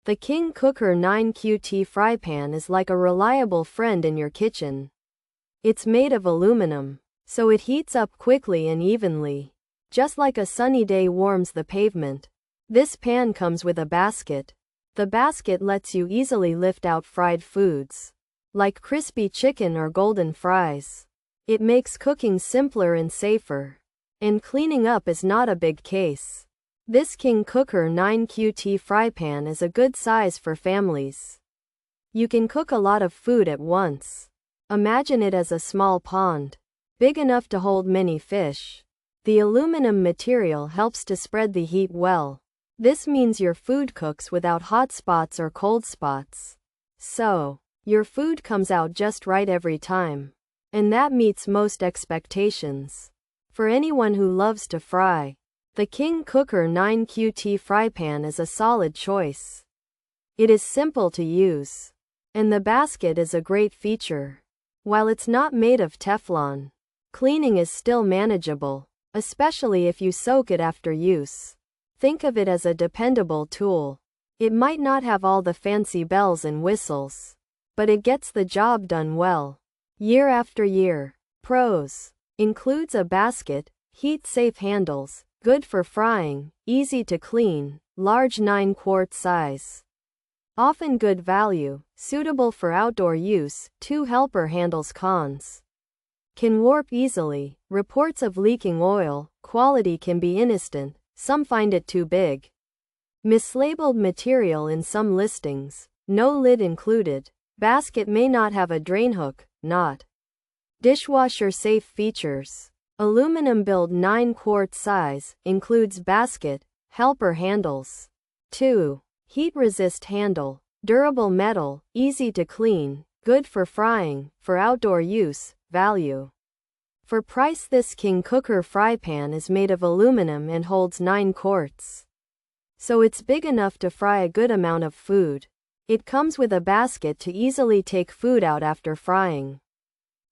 The King Kooker 9QT fry pan is like a reliable friend in your kitchen. It's made of aluminum, so it heats up quickly and evenly, just like a sunny day warms the pavement. This pan comes with a basket. The basket lets you easily lift out fried foods, like crispy chicken or golden fries. It makes cooking simpler and safer, and cleaning up is not a big case. This King Kooker 9QT fry pan is a good size for families. You can cook a lot of food at once. Imagine it as a small pond, big enough to hold many fish. The aluminum material helps to spread the heat well. This means your food cooks without hot spots or cold spots. So, your food comes out just right every time. And that meets most expectations. For anyone who loves to fry, the King Kooker 9QT fry pan is a solid choice. It is simple to use, and the basket is a great feature. While it's not made of Teflon, cleaning is still manageable, especially if you soak it after use. Think of it as a dependable tool. It might not have all the fancy bells and whistles, but it gets the job done well, year after year. Pros: includes a basket, heat-safe handles, good for frying, easy to clean, large 9-quart size. Often good value, suitable for outdoor use, 2 helper handles. Cons: can warp easily, reports of leaking oil, quality can be instant, some find it too big. Mislabeled material in some listings, no lid included. Basket may not have a drain hook, not dishwasher safe features. Aluminum build 9-quart size, includes basket, helper handles. 2. Heat resist handle, durable metal, easy to clean, good for frying, for outdoor use. Value. For price, this King Kooker fry pan is made of aluminum and holds 9 quarts. So it's big enough to fry a good amount of food. It comes with a basket to easily take food out after frying.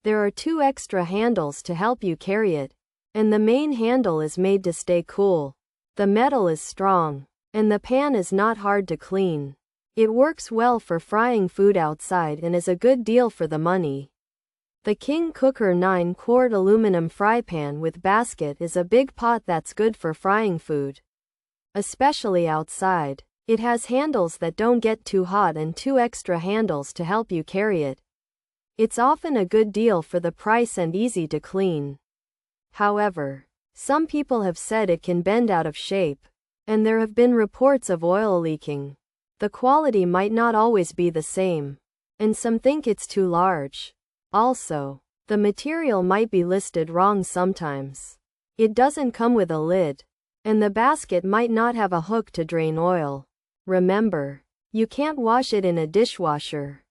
There are 2 extra handles to help you carry it, and the main handle is made to stay cool. The metal is strong, and the pan is not hard to clean. It works well for frying food outside and is a good deal for the money. The King Kooker 9-quart aluminum fry pan with basket is a big pot that's good for frying food, especially outside. It has handles that don't get too hot and 2 extra handles to help you carry it. It's often a good deal for the price and easy to clean. However, some people have said it can bend out of shape, and there have been reports of oil leaking. The quality might not always be the same, and some think it's too large. Also, the material might be listed wrong sometimes. It doesn't come with a lid, and the basket might not have a hook to drain oil. Remember, you can't wash it in a dishwasher.